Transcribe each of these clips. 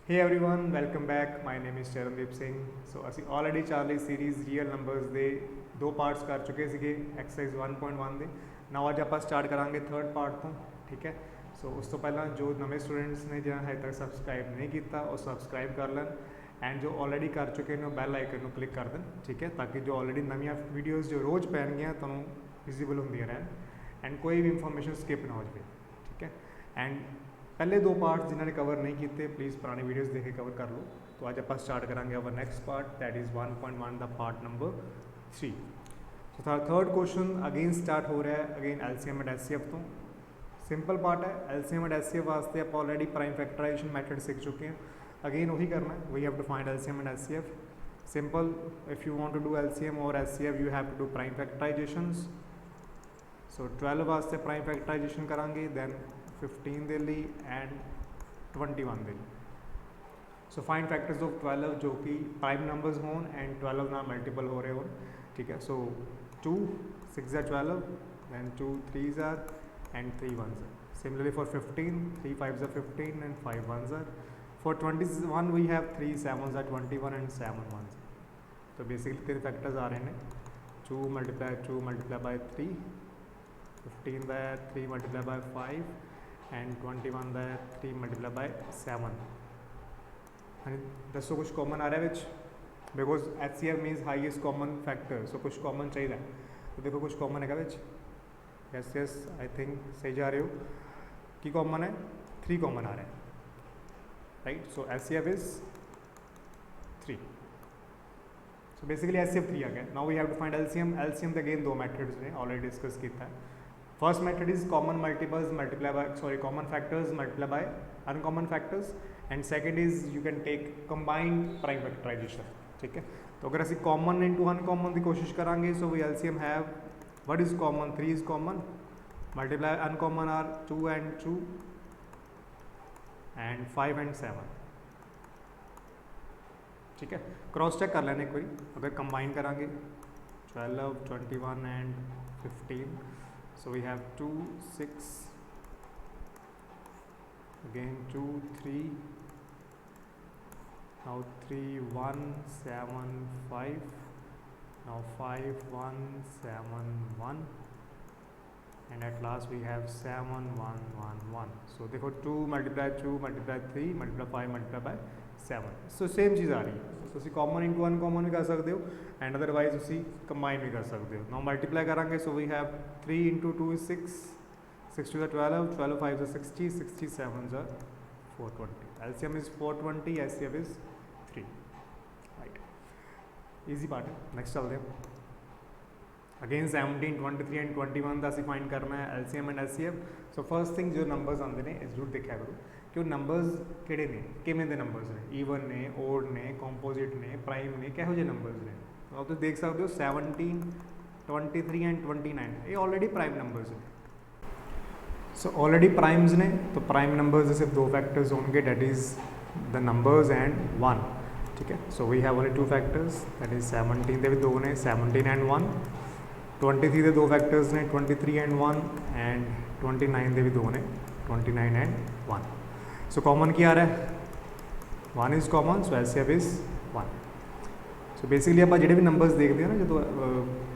Hey everyone, welcome back. My name is Charandeep Singh. So ਅਸੀਂ already Charlie series real numbers ਦੇ ਦੋ parts ਕਰ ਚੁੱਕੇ ਸੀਗੇ ਐਕਸਰਸਾਈਜ਼ 1.1 ਦੇ। ਨਾਓ ਅੱਜ ਆਪਾਂ ਸਟਾਰਟ ਕਰਾਂਗੇ ਥਰਡ ਪਾਰਟ ਤੋਂ, ਠੀਕ ਹੈ। ਸੋ ਉਸ ਤੋਂ ਪਹਿਲਾਂ ਜੋ ਨਵੇਂ ਸਟੂਡੈਂਟਸ ਨੇ ਜਿਹਨਾਂ ਹਜੇ ਤੱਕ ਸਬਸਕ੍ਰਾਈਬ ਨਹੀਂ ਕੀਤਾ ਉਹ ਸਬਸਕ੍ਰਾਈਬ ਕਰ ਲੈਣ ਐਂਡ ਜੋ ਆਲਰੇਡੀ ਕਰ ਚੁੱਕੇ ਨੇ ਉਹ ਬੈਲ ਆਈਕਨ ਨੂੰ ਕਲਿੱਕ ਕਰ ਦੇਣ, ਠੀਕ ਹੈ, ਤਾਂ ਕਿ ਜੋ ਆਲਰੇਡੀ ਨਵੀਆਂ ਵੀਡੀਓਜ਼ ਜੋ ਰੋਜ਼ ਪੈਣਗੀਆਂ ਤੁਹਾਨੂੰ ਵਿਜ਼ੀਬਲ ਹੁੰਦੀਆਂ ਰਹਿਣ ਐਂਡ ਕੋਈ ਵੀ ਇਨਫੋਰਮੇਸ਼ਨ ਸਕਿਪ ਨਾ ਹੋ ਜਾਵੇ, ਠੀਕ ਹੈ। ਐਂਡ पहले दो पार्ट जिन्होंने कवर नहीं किए प्लीज़ पुरानी वीडियोस देख के कवर कर लो। तो आज आप स्टार्ट करेंगे our next part that is 1.1 the part number 3। तो थर्ड क्वेश्चन अगेन स्टार्ट हो रहा है अगेन एलसीएम एंड एचसीएफ तो सिंपल पार्ट है। एलसीएम एंड एचसीएफ वास्ते आप ऑलरेडी प्राइम फैक्टराइजेशन मैथड सीख चुके हैं। अगेन वही करना है, we have to find LCM and HCF. Simple, if you want to do LCM और HCF you have to do prime factorisations. So 12 वास्ते प्राइम फैक्टराइजेशन करांगे, दैन 15 दे ली एंड 21 दे ली। सो फाइंड फैक्टर्स ऑफ 12 जो कि प्राइम नंबर्स होन एंड 12 ना मल्टीपल हो रहे हो, ठीक है। सो 2 6 are 12, then 2 3s are and 3 1s are. Similarly for 15 3 5s are 15 and 5 1s are. For 21 we have 3 7s are 21 and 7 1s are. तो बेसिकली तीन फैक्टर्स आ रहे हैं 2 multiplied by 3, 15 by 3 multiplied by 5 and 21 का 3 मल्टीप्लाई बाय 7। हाँ, दसो कुछ common आ रहा है विच because HCF means highest common factor. So कुछ कॉमन चाहिए, तो देखो कुछ कॉमन है विच। यस यस आई थिंक सही जा रहे हो कि कॉमन है 3 कॉमन आ रहा है, right. So HCF is 3। So basically HCF 3 आ गया। Now we have to find LCM. LCM तो अगेन दो मैथड्स ने ऑलरेडी डिस्कस किया है। First method is common multiples multiply by common factors multiply by uncommon factors and second is you can take combined prime factorisation, ठीक है। तो अगर असं कॉमन इंटू अनकॉमन की कोशिश करांगे so we LCM have what is common 3 is common multiply uncommon are 2 and 2 and 5 and 7, ठीक है। क्रॉस चेक कर लेने कोई अगर कंबाइन करांगे 12 21 and 15। So we have 2 6 again 2 3 now 3 1 7 5 now 5 1 7 1 and at last we have 7 1 1 1। So देखो 2 multiply 3 multiply 5 multiply by 7। So same चीज़ आ रही है। तो तुसी कॉमन इंटू अनकॉमन भी कर सकते हो एंड अदरवाइज उसी कंबाइन भी कर सकते हो। नाउ मल्टीप्लाई करांगे so we have 3 into 2 is 6 6 2 is 12 12 5 is 60 60 7 is 420। LCM is 420, HCF is 3, right. Easy part है। नेक्स्ट चलते हैं अगेन 17 23 एंड 21 का असी फाइंड करना है LCM and HCF। So first thing जो नंबर्स आते हैं जरूर देखा करो कि वो नंबर्स किहड़े ने किवें दे नंबर्स ने, ईवन ने ओड ने कंपोजिट ने प्राइम ने किहो जे नंबर्स ने। तो आप देख सकते हो 17 23 एंड 29 ये ऑलरेडी प्राइम नंबर्स हैं। सो ऑलरेडी प्राइम्स ने तो प्राइम नंबर्स सिर्फ दो फैक्टर्स होंगे that is the numbers and 1, ठीक है। So we have only 2 factors that is 17 के भी दो ने 17 and 1, 23 के दो फैक्टर्स ने 23 and 1 एंड 29 के भी दो ने 29 and 1। सो कॉमन क्या आ रहा है 1 is common, so LCF is 1। So basically आप जो भी नंबर्स देखते हैं ना जो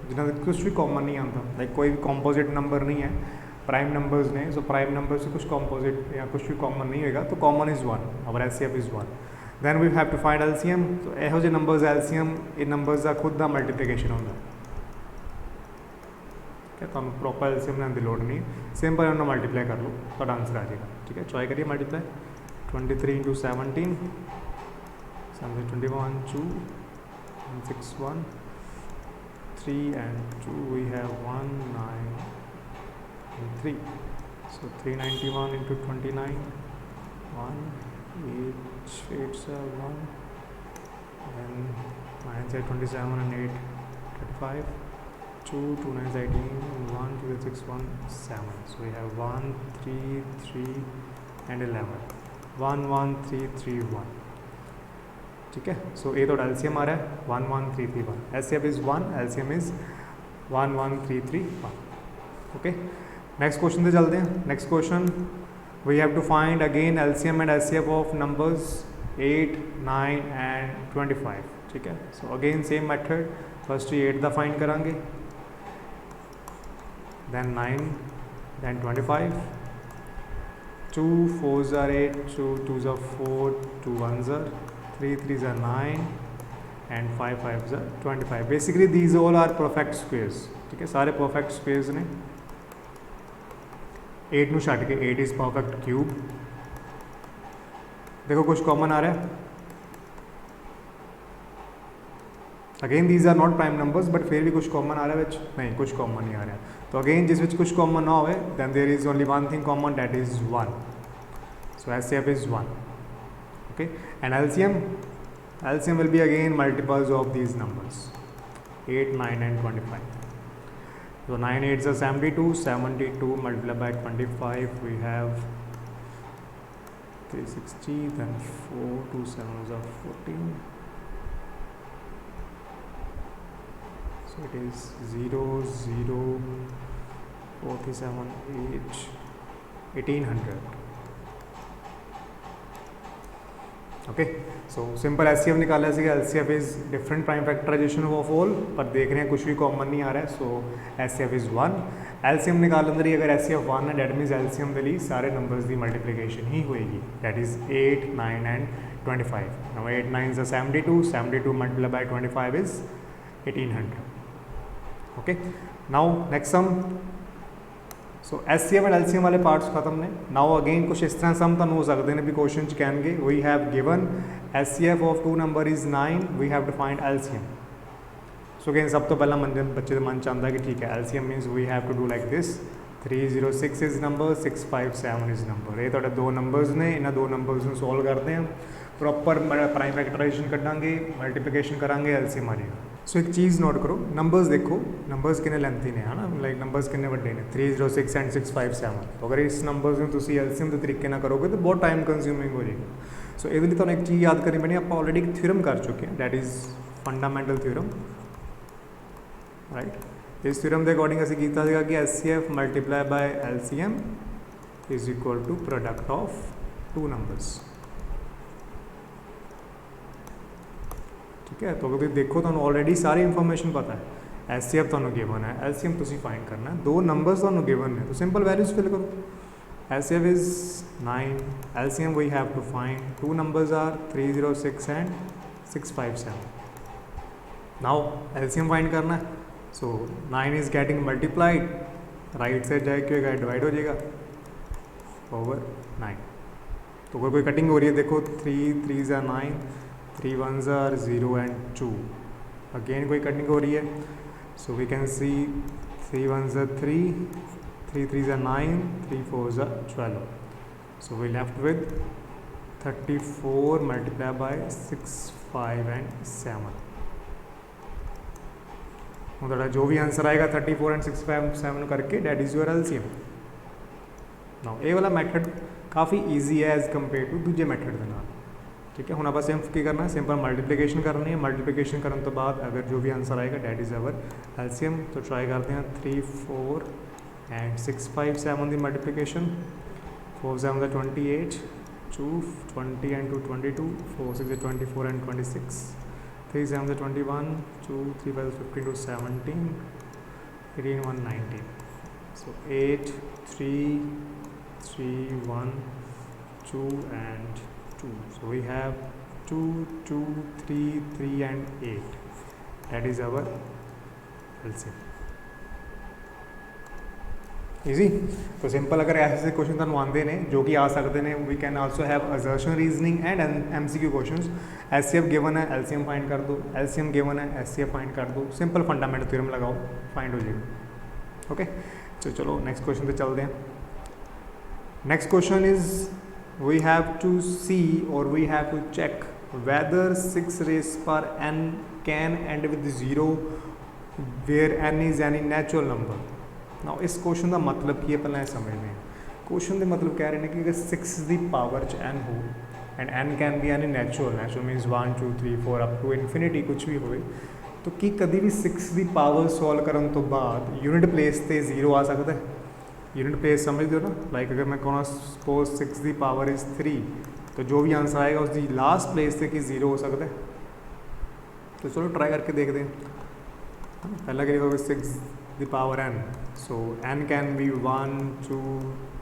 जिन्होंने कुछ भी कॉमन नहीं आता, लाइक कोई भी कॉम्पोजिट नंबर नहीं है, प्राइम नंबर्स ने। सो प्राइम नंबर से कुछ कॉम्पोजिट या कुछ भी कॉमन नहीं होगा तो कॉमन इज़ 1 और LCF is 1। Then we have to find LCM. तो यहो जे नंबर्स एलसीएम इन नंबर्स का खुद का मल्टीप्लीकेशन होता है, तो प्रॉपर एलसीएम लेने की लड़ नहीं, सिंपल उन्होंने मल्टीप्लाई कर लो तो आंसर आ जाएगा, ठीक है। ट्राई करिए multiply 23 into 17 21 2 6 1 3 and 2 we have 1 9 and 3। So 391 into 29 1 8 8 1 then 9 say 27 and 8 35 2 2 9 18 1 2 6 1 7। So we have 1 3 3 and 11 1 1 3 3 1, ठीक है। सो ये तो एलसीएम आ रहा है 1 1 3 3 1, HCF is 1, LCM is 1 1 3 3 1, okay. Next question से चलते हैं। Next question we have to find again LCM and HCF of numbers 8, 9 and 25, ठीक है। So again same method, first 8 दा फाइंड करांगे, then 9, then 25, 2 4s are 8, 2 2s are 4, 2 1s are 3 3s are 9 and 5 5s are 25. Basically these all are perfect squares, ठीक है, सारे perfect squares ने। 8 ਨੂੰ ਛੱਡ ਕੇ 8 is perfect cube। देखो कुछ कॉमन आ रहा है, again these are not prime numbers but फिर भी कुछ कॉमन आ रहा है, नहीं कुछ कॉमन नहीं आ रहा है। तो अगेन जिस विच कुछ कॉमन ना हो then there is only one thing common, that is 1। So HCF is 1, okay. And LCM will be again multiples of these numbers 8, 9 and 25। So 9 8s are 72, 72 multiplied by 25 we have 360, then 4 2 7s are 14, so it is 0 0 47 8 1800, okay. So simple HCF निकाला सीगा, HCF is different prime factorisation of all, पर देख रहे हैं कुछ भी common नहीं आ रहा है, सो एचसीएफ इज 1। एलसीएम निकालन दे अगर एचसीएफ 1 है डैट मीनस एलसीएम दे लिए सारे नंबर्स की मल्टीप्लीकेशन ही होएगी, that is 8 9 and 25। Now 8 9s are 72, 72 multiplied by 25 is 1800, okay. Now next sum, so HCF and LCM वाले पार्ट्स खत्म ने। नाउ अगेन कुछ इस तरह सम तुहानूं हो सकते हैं भी क्वेश्चन च कहणगे we have given HCF of 2 number is 9, we have to find LCM. So again सब तो पहला बच्चे के मन च आंदा कि ठीक है LCM means we have to do like this, 306 is number, 657 is number. ये तुहाडे दो नंबर्स ने, इन्हां दो नंबर्स नूं सॉल्व करते हैं, प्रॉपर प्राइम फैक्टराइजेशन कड्डांगे, मल्टीप्लीकेशन करांगे, एलसीएम आ जाएगा। सो एक चीज़ नोट करो, नंबर्स देखो, नंबर्स कितने लेंथी ने है ना, लाइक नंबर्स कितने वड्डे ने, 306 एंड 657। तो अगर इस नंबर्स में तुसी एलसीएम के तरीके ना करोगे तो बहुत टाइम कंज्यूमिंग हो जाएगा। सो ये तो एक चीज़ याद करनी पैनी, आप ऑलरेडी एक थ्योरम कर चुके हैं, that is fundamental theorem, right. इस थ्योरम के अकॉर्डिंग असीं कीता सीगा कि HCF multiply by LCM is equal to product of 2 numbers, ठीक है। तो अगर देखो तुहानूं ऑलरेडी सारी इन्फॉर्मेशन पता है, एचसीएफ तुहानूं गिवन है, एलसीएम तुसीं फाइंड करना है, दो नंबर्स तुहानूं गिवन है, तो सिंपल वैल्यूज फिल करो। HCF is 9, LCM we have to find, 2 numbers are 306 and 657। Now LCM find करना है, so 9 is getting multiplied, right side जाए क्या होगा, डिवाइड हो जाएगा ओवर 9। तो अगर कोई कटिंग हो रही है देखो, 3 3s are 9, 3 1s are 0 and 2, again कोई कटिंग हो रही है, so we can see 3 1s are 3, 3 3s are 9, 3 4s are 12, so we left with 34 multiplied by 6 5 and 7। मतलब जो भी आंसर आएगा 34 and 6 5 7 करके that is your LCM. Now ये वाला मैथड काफ़ी ईजी है एज कंपेयर टू दूजे मैथड के नाल, ठीक है। हुण आपां सिर्फ की करना है, सिंपल मल्टीप्लीकेशन करनी है, मल्टीप्लीकेशन करने तो बाद अगर जो भी आंसर आएगा डैट इज़ अवर एलसीएम। तो ट्राई करते हैं 3 4 एंड 6 5 7 की multiplication, 4 7 28, 2 20 and 2 22, 4 6 24 and 26, 3 7 21, 2 3 5 15 to 17, 18 1 19, so 8 3 3 1 2 and 2, so we have 2 2 3 3 and 8, that is our LCM। Easy. तो सिंपल अगर ऐसे क्वेश्चन तुहानूं आंदे ने जो कि आ सकते हैं, we can also have assertion reasoning and MCQ questions. HCF given है, एलसीएम फाइंड कर दो, एलसीएम गिवन है, एचसीएफ फाइंड कर दो, सिंपल फंडामेंटल थ्योरम लगाओ, फाइंड हो जाएगा। ओके, तो चलो नेक्स्ट क्वेश्चन पे चलते हैं। Next question is we have to see और we have to check whether 6 raised per n can end with 0 where n is any natural number। now इस क्वेश्चन का मतलब की है पहले समझने हैं। क्वेश्चन के मतलब कह रहे हैं कि अगर 6 की पावर च n हो and n can be any natural means 1 2 3 4 up to infinity कुछ भी हो, तो कि कभी भी 6 की पावर सॉल्व करने तो बाद यूनिट प्लेस से 0 आ सकता है। यूनिट प्लेस समझ दो ना, लाइक अगर मैं कहूँ सपोज 6 की पावर इज़ 3 तो जो भी आंसर आएगा उसकी लास्ट प्लेस से कि 0 हो सकता है। तो चलो ट्राई करके देखते हैं। पहला क्या लिखोगे 6 the power n, so n can B 1 2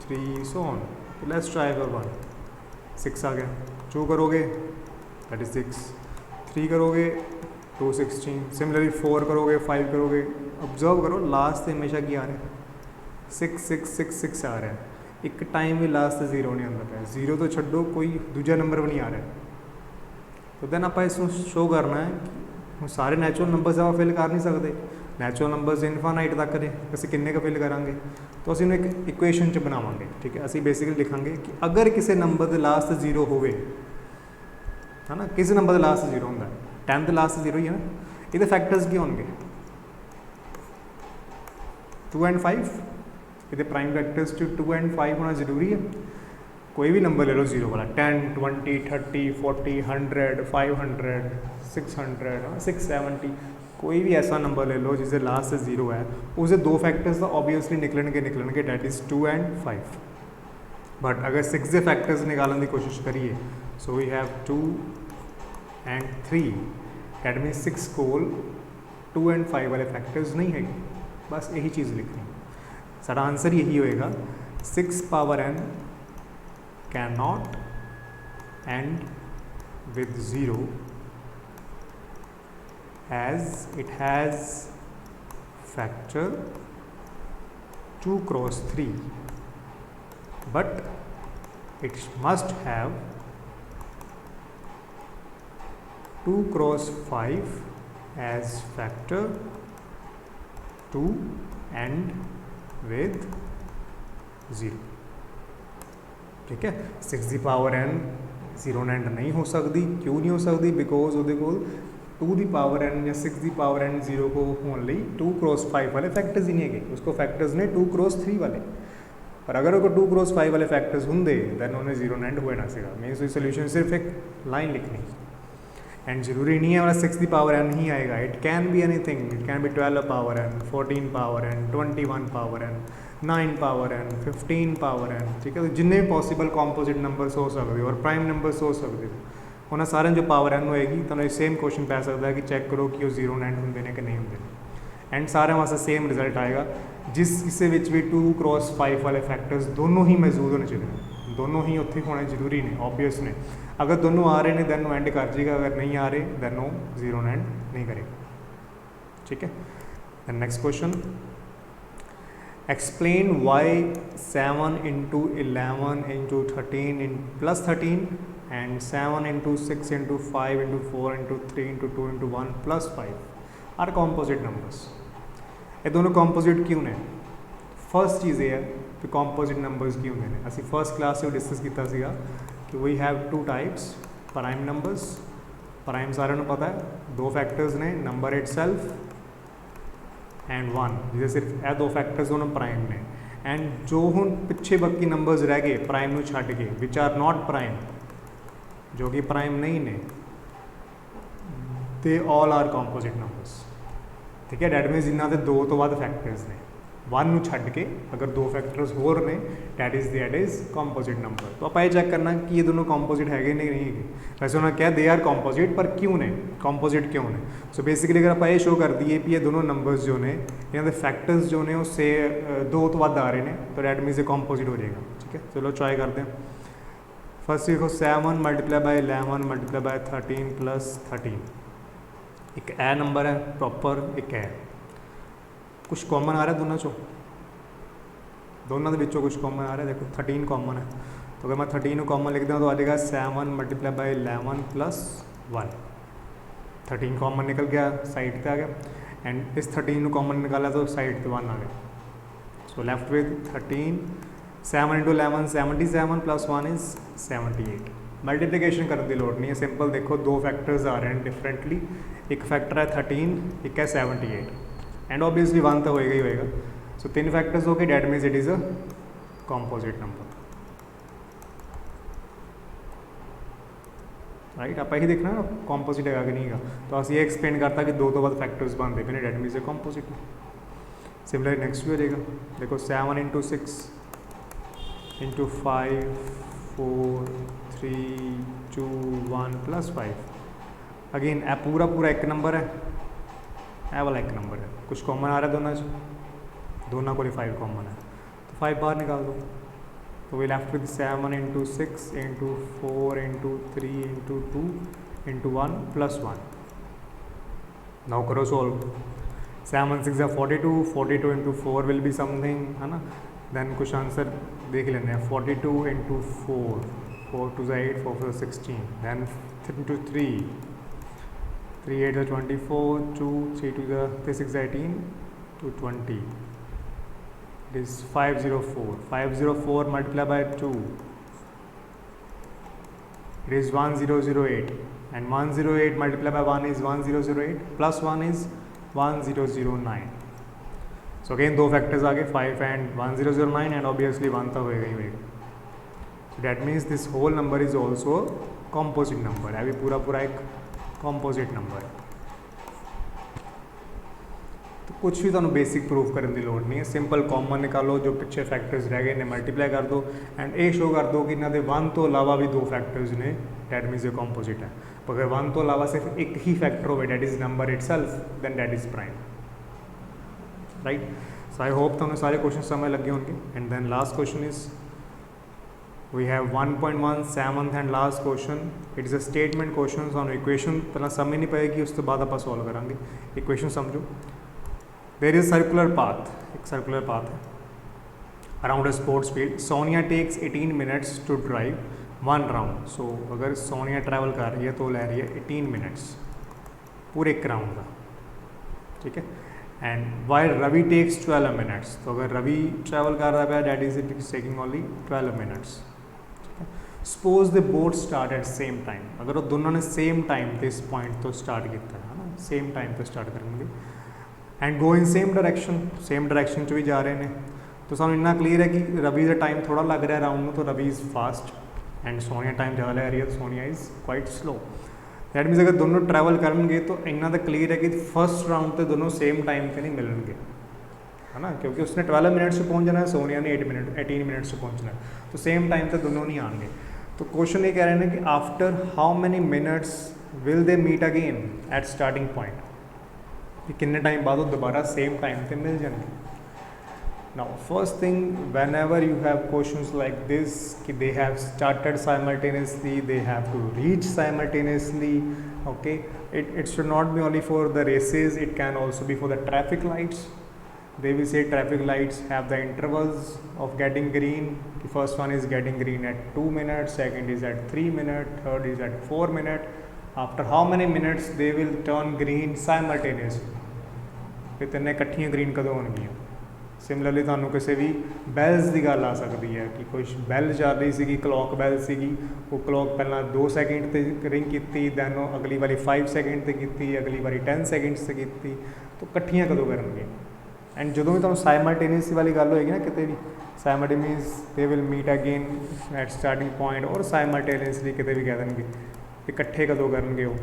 3 so on. तो लेट्स ट्राई फॉर 1, 6 आ गया, 2 करोगे दैट इज 6, 3 करोगे 2 16, सिमिलरली 4 करोगे 5 करोगे। ऑब्जर्व करो लास्ट से हमेशा क्या आ रहा है 6 6 6 6 आ रहा है, एक टाइम भी लास्ट से 0 नहीं आता है। 0 तो छड्डो कोई दूजा नंबर भी नहीं आ रहा है। तो देन आप इसमें शो करना है कि सारे नैचुरल नंबर्स आप फिल कर नहीं सकते, नैचुरल नंबर्स इनफाइनाइट तक ने ਅਸੀਂ किन्ने का फिल करांगे। तो ਅਸੀਂ एक इक्वेशन च बनावांगे, ठीक है। ਅਸੀਂ बेसिकली लिखांगे कि अगर किसी नंबर के लास्ट 0 होवे है ना, किसी नंबर के लास्ट 0 होंदा 10 के लास्ट 0 ही है ना, ये फैक्टर्स की होंगे 2 and 5, ये प्राइम फैक्टर्स 2 and 5 होना जरूरी है। कोई भी नंबर ले लो 0 वाला, 10 20 30 40 100 500 600 670, कोई भी ऐसा नंबर ले लो जिसे लास्ट से 0 है, उसे दो फैक्टर्स तो ऑब्वियसली निकलणगे डैट इज़ 2 and 5। बट अगर 6 के फैक्टर्स निकालने की कोशिश करिए, so we have 2 and 3, that means 6 कोल 2 and 5 वाले फैक्टर्स नहीं है। बस यही चीज़ लिखनी, सारा आंसर यही होएगा 6 power n can not and with 0 as it has factor 2 cross 3, but it must have 2 cross 5 as factor 2 and with 0, ठीक है। 6 दी पावर n 0 एंड नहीं हो सकती, क्यों नहीं हो सकती, बिकॉज वो देखो 2 दी पावर n या 6 दी पावर n 0 को होने ਲਈ 2 क्रॉस 5 वाले फैक्टर्स ही नहीं है, उसको फैक्टर्स ने 2 क्रॉस 3 वाले। पर अगर वो 2 क्रॉस 5 वाले फैक्टर्स होंगे दैन उन्हें 0 एंड हो ना सीगा। मीन्स सोल्यूशन सिर्फ एक लाइन लिखनी, एंड जरूरी नहीं है वाला 6 दी पावर n ही आएगा, it can be anything, it can be 12 power n 14 power n 21 power n 9 power n 15 power n, ठीक है। तो जिन्ने पॉसिबल कॉम्पोजिट नंबर्स हो सकते और प्राइम नंबर्स हो सकते उन्हें सारे जो पावर n होएगी तो सेम क्वेश्चन पै सकता है कि चैक करो कि वो 0 एंड होंगे ने कि नहीं होंगे, एंड सारे वास्ते सेम रिजल्ट आएगा जिस किसी विच भी 2 क्रॉस 5 वाले फैक्टर्स दोनों ही मौजूद होने चाहिए, दोनों ही उत्थे होने जरूरी ने, ऑब्वियस ने। अगर दोनों आ रहे हैं दैन वो एंड कर जाएगा, अगर नहीं आ रहे दैन वो 0 एंड नहीं करेगा, ठीक है। Then next question, explain why 7 into 11 into 13 plus 13 and 7 into 6 into 5 into 4 into 3 into 2 into 1 plus 5 are composite numbers. ये दोनों कॉम्पोजिट क्यों ने? फर्स्ट चीज़ ये है कि कॉम्पोजिट नंबर्स क्यों ने, असी फर्स्ट क्लास से डिस्कस किया सीगा कि we have 2 types prime numbers. Prime सारे को पता है, 2 फैक्टर्स ने, नंबर इटसेल्फ एंड 1, जिसे सिर्फ यह 2 फैक्टर्स दोनों प्राइम ने। एंड जो हुण पिछे बाकी नंबर्स रह गए प्राइम को छड्ड के, विच आर नॉट प्राइम, जो कि प्राइम नहीं ने, they all are composite numbers, ठीक है। डैट मीन्स जिन्होंने 2 तो बाद फैक्टर्स ने, 1 को छड्ड के अगर 2 फैक्टर्स होर ने डैट इज़ कॉम्पोजिट नंबर। तो आप ये चेक करना कि ये दोनों कॉम्पोजिट है कि नहीं है। वैसे उन्होंने क्या दे आर कॉम्पोजिट, पर क्यों ने कॉम्पोजिट क्यों ने? सो बेसिकली अगर आप ये शो कर दिए कि ये दोनों नंबर्स जो ने इन्होंने फैक्टर्स जो ने उससे 2 तो बाद आ रहे हैं तो डैट मीन्स ये कॉम्पोजिट हो जाएगा, ठीक है। चलो ट्राई करते हैं। फर्स्ट देखो 7 multiply by 11 multiply by 13 plus 13, एक ए नंबर है प्रॉपर, एक है कुछ कॉमन आ रहा है दोनों के कुछ कॉमन आ रहा है। देखो 13 कॉमन है, तो अगर मैं 13 को कॉमन लिखता हूँ तो आ जाएगा 7 मल्टीप्लाई बाई 11 प्लस 1। 13 कॉमन निकल गया, साइड पे आ गया, एंड इस 13 को कॉमन निकाला तो साइड पे 1 आ गया। So left with 13, 7 into 11 77 plus 1 is 78। Multiplication करने की लोड़ नहीं है, सिंपल देखो 2 फैक्टर्स आ रहे हैं डिफरेंटली, एक फैक्टर है 13, एक है 78, एंड ऑब्वियसली 1 तो होएगा ही होएगा। सो 3 फैक्टर्स हो गए, that means it is a composite number, right. आप ही देखना ना कॉम्पोजिट है कि नहीं है, तो अस ये एक्सप्लेन करता कि 2 तो बाद फैक्टर्स बनते पे that means A composite. Similar next भी हो जाएगा, देखो 7 into 6 into 5 4 3 2 1 प्लस 5। अगेन ए पूरा पूरा एक नंबर है, ए वाला एक नंबर है, कुछ कॉमन आ रहा है दोनों को 5 कॉमन है, तो 5 बाहर निकाल दो। तो we left with 7 into 6 into 4 into 3 into 2 into 1 plus 1। Now करो solve. 7 6 42, 42 into 4 will be something, है ना। देन कुछ आंसर देख लेने हैं। 42 into 4, 4 2 8, 4 4 16, then into 3 3 8 24, 2 3 2 6 18 to 20, it is 504, 504 multiplied by 2, it is 1008, and 108 multiplied by 1 is 1008, plus 1 is 1009. So again दो factors आ गए, 5 and 1009, and obviously 1 तो होएगा ही होएगा। So that means this whole number is also a composite number, अभी पूरा पूरा एक composite number है। तो कुछ भी तुहानू बेसिक प्रूफ करने की लोड़ नहीं है, सिंपल कॉमन निकालो, जो पिछले फैक्टर्स रह गए ने मल्टीप्लाई कर दो, एंड ये शो कर दो कि इन्होंने 1 तो अलावा भी 2 फैक्टर्स ने, डैट मीनस ये कॉम्पोजिट है। पर अगर 1 तो अलावा सिर्फ एक ही फैक्टर हो, that is number itself, then that is prime, right. So I hope तुहानू सारे क्वेश्चन समझ लगे होंगे। And then last question is we have 1.1 7th and last question. It is a statement question. सानू इक्वेशन पहला समझ नहीं पाएगी, उस तो बाद आप सॉल्व करांगे। इक्वेशन समझो। देर इज सर्कुलर पाथ, एक सर्कुलर पाथ है around a sports field. Sonia takes 18 minutes to drive 1 round. So अगर सोनिया ट्रैवल कर रही है तो ले रही है 18 मिनट्स पूरे एक राउंड का, ठीक है। And while Ravi takes 12 minutes, तो अगर रवि ट्रैवल कर रहा है that is it is taking only 12 minutes. Suppose the both start at same time, अगर वो दोनों ने सेम टाइम तो इस पॉइंट तो स्टार्ट किया है ना, सेम टाइम तो स्टार्ट करेंगे, and go in same direction भी जा रहे हैं, तो सानू इन्ना क्लीयर है कि रवि का टाइम थोड़ा लग रहा है राउंड में, तो Ravi is fast and Sonia time ज़्यादा ले रही है, तो Sonia is quite slow. That means अगर दोनों ट्रैवल करेंगे तो इन्ना तो क्लीयर है कि फर्स्ट राउंड तो दोनों सेम टाइम पर नहीं मिलेंगे, है ना, क्योंकि उसने 12 मिनट से पहुँचना है, सोनिया ने 18 मिनट से पहुँचना है, तो सेम टाइम तो दोनों नहीं आएंगे। तो क्वेश्चन ये कह रहे हैं कि after how many minutes will they meet again at starting point, कि कितने टाइम बाद वो दोबारा सेम टाइम पे मिल जाएंगे। Now first thing, whenever you have questions like this कि they have started simultaneously, they have to reach simultaneously, okay, it should not be only for the races, it can also be for the traffic lights. They will say traffic lights have the intervals of getting green. The first one is getting green at 2 minutes, second is at 3 minutes, third is at 4 minutes. After how many minutes they will turn green simultaneously? फिर तिन्ने इकट्ठियां green कदों होणगियां। Similarly तुहानू किसी भी bells की गल आ सकती है कि कुछ बैल चल रही सी, क्लॉक बैल सी, वो क्लॉक पहला 2 सैकेंड ते रिंग की, दैन अगली बारी 5 सैकेंड ते की, अगली बारी 10 सैकेंड्स से की, तो इकट्ठियां कदों करनगियां। एंड जो भी तुम साइमल्टेनियस वाली गल होएगी ना, कितने भी simultaneous they will meet again at starting point, और साइमल्टेनियसली कितने भी कह देंगे इकट्ठे कदों करनगे वो,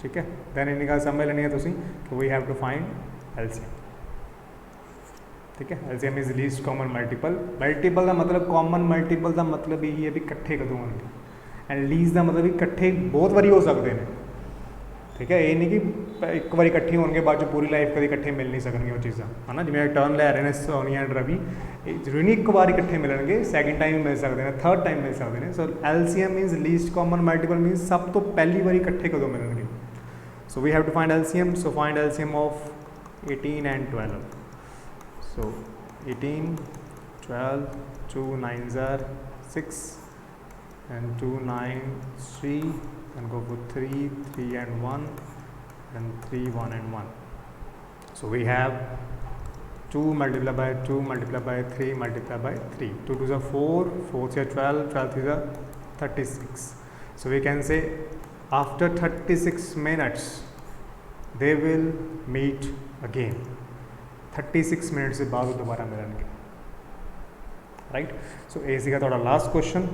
ठीक है। दैन इन्नी गल समझ लेनी है तुसीं कि we have to find LCM, ठीक है। LCM is least common multiple. Multiple का मतलब, कॉमन मल्टीपल का मतलब यही है भी इकट्ठे कदों होंगे, एंड लीस्ट का मतलब भी इकट्ठे बहुत बारी हो सकते हैं, ठीक है। ये नहीं कि एक बार इकट्ठे होंगे बाद पूरी लाइफ कभी इकट्ठे मिल नहीं सकणगे वो चीज़ां, है ना। जिवें टर्न लै रहे हैं सोनिया एंड रवि, जरूरी नहीं एक बार इकट्ठे मिलणगे, सैकेंड टाइम भी मिल सकते हैं, थर्ड टाइम मिल सकते हैं। So LCM means least common multiple, means सब तो पहली बार इकट्ठे कदों मिलणगे। So we have to find LCM. So find LCM of 18 and 12. So 18, 12, 2 9s are 6, and 2 9 3, and go for 3 3 and 1, and 3 1 and 1. So we have 2 multiplied by 2 multiplied by 3 multiplied by 3. 2 2s are 4, 4 3s are 12, 12 3s are 36. So we can say after 36 minutes they will meet again. 36 minute से बाद दोबारा मिलेंगे, right. सो ये सीगा थोड़ा last question.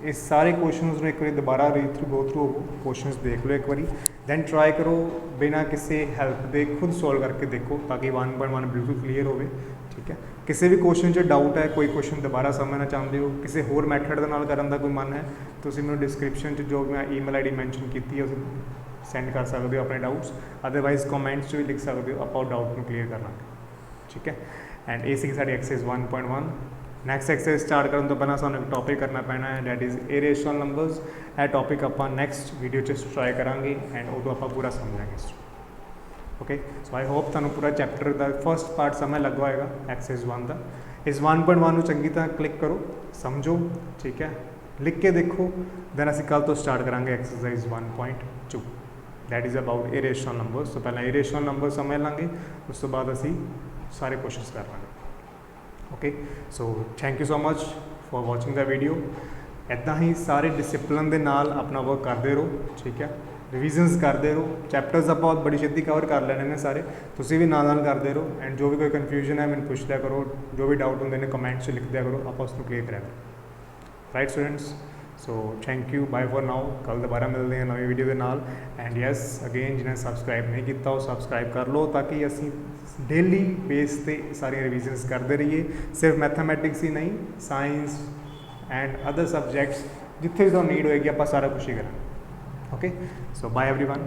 इस सारे questions में एक बार दोबारा गो थ्रू क्वेश्चंस देख लो एक बारी, दैन ट्राई करो बिना किसी हेल्प दे खुद सॉल्व करके देखो, ताकि 1.1 बिल्कुल क्लीयर हो। ठीक है। किसी भी क्वेश्चन 'ਚ डाउट है, कोई क्वेश्चन दोबारा समझना चाहते हो, किसी होर मैथड ਦੇ ਨਾਲ ਕਰਨ ਦਾ ਕੋਈ ਮਨ है, ਤੁਸੀਂ ਮੈਨੂੰ ਡਿਸਕ੍ਰਿਪਸ਼ਨ 'ਚ ਜੋ ਮੈਂ ईमेल आईडी ਮੈਂਸ਼ਨ ਕੀਤੀ ਹੈ ਉਸ ਸੈਂਡ ਕਰ ਸਕਦੇ ਹੋ ਆਪਣੇ ਡਾਊਟਸ, ਅਦਰਵਾਈਜ਼ ਕਮੈਂਟਸ 'ਚ ਵੀ ਲਿਖ ਸਕਦੇ ਹੋ, ਆਪਾਂ ਡਾਊਟ ਨੂੰ ਕਲੀਅਰ ਕਰ ਲਾਂਗੇ। ਠੀਕ ਹੈ। ਐਂਡ ਇਹ ਸੀ ਸਾਡੀ ਐਕਸਰਸਾਈਜ਼ 1.1। ਨੈਕਸਟ ਐਕਸਰਸਾਈਜ਼ ਸਟਾਰਟ ਕਰਨ ਤੋਂ ਪਹਿਲਾਂ ਸਾਨੂੰ ਇੱਕ ਟੌਪਿਕ ਕਰਨਾ ਪੈਣਾ ਹੈ, ਦੈਟ ਇਜ਼ ਇਰੇਸ਼ਨਲ ਨੰਬਰਸ। ਇਹ ਟੌਪਿਕ ਆਪਾਂ ਨੈਕਸਟ ਵੀਡੀਓ 'ਚ ਟਰਾਈ ਕਰਾਂਗੇ ਐਂਡ ਉਦੋਂ ਆਪਾਂ ਪੂਰਾ ਸਮਝਾਂਗੇ ਇਸ ਨੂੰ। ओके, सो आई होप तुहानू पूरा चैप्टर का फर्स्ट पार्ट समझ लग होएगा एक्सरसाइज 1 का। इस 1.1 चंगी तरह क्लिक करो, समझो, ठीक है, लिख के देखो, दैन असीं कल तो स्टार्ट करांगे exercise 1.2, that is about irrational numbers. तो पहले इरेशनल नंबर समझ लांगे, उस तो बाद असीं सारे क्वेश्चंस कर लांगे। Okay, so thank you so much for watching the video. इदां ही सारे डिसिपलिन दे नाल अपना वर्क करते रहो, ठीक है, रिविजनस करते रहो, चैप्टर्स आप बहुत बड़ी छेती कवर कर लेने ने सारे, तुसी भी नाल करते रहो। एंड जो भी कोई कन्फ्यूजन है मैंने पूछ लिया करो, जो भी डाउट होंगे ने कमेंट से लिख दिया करो, आप उसको क्लियर करा करो। Right students, so thank you, bye for now. कल दोबारा मिलते हैं नवी वीडियो के नाल। एंड यस अगेन जिन्हें सबसक्राइब नहीं किया वो सबसक्राइब कर लो, ताकि असी डेली बेस पे सारी रिविजनस करते रहिए। सिर्फ मैथामैटिक्स ही नहीं, साइंस एंड अदर सबजैक्ट्स जिथे भी तो नीड होएगी आप सारा कुछ ही करेंगे। Okay, so bye everyone.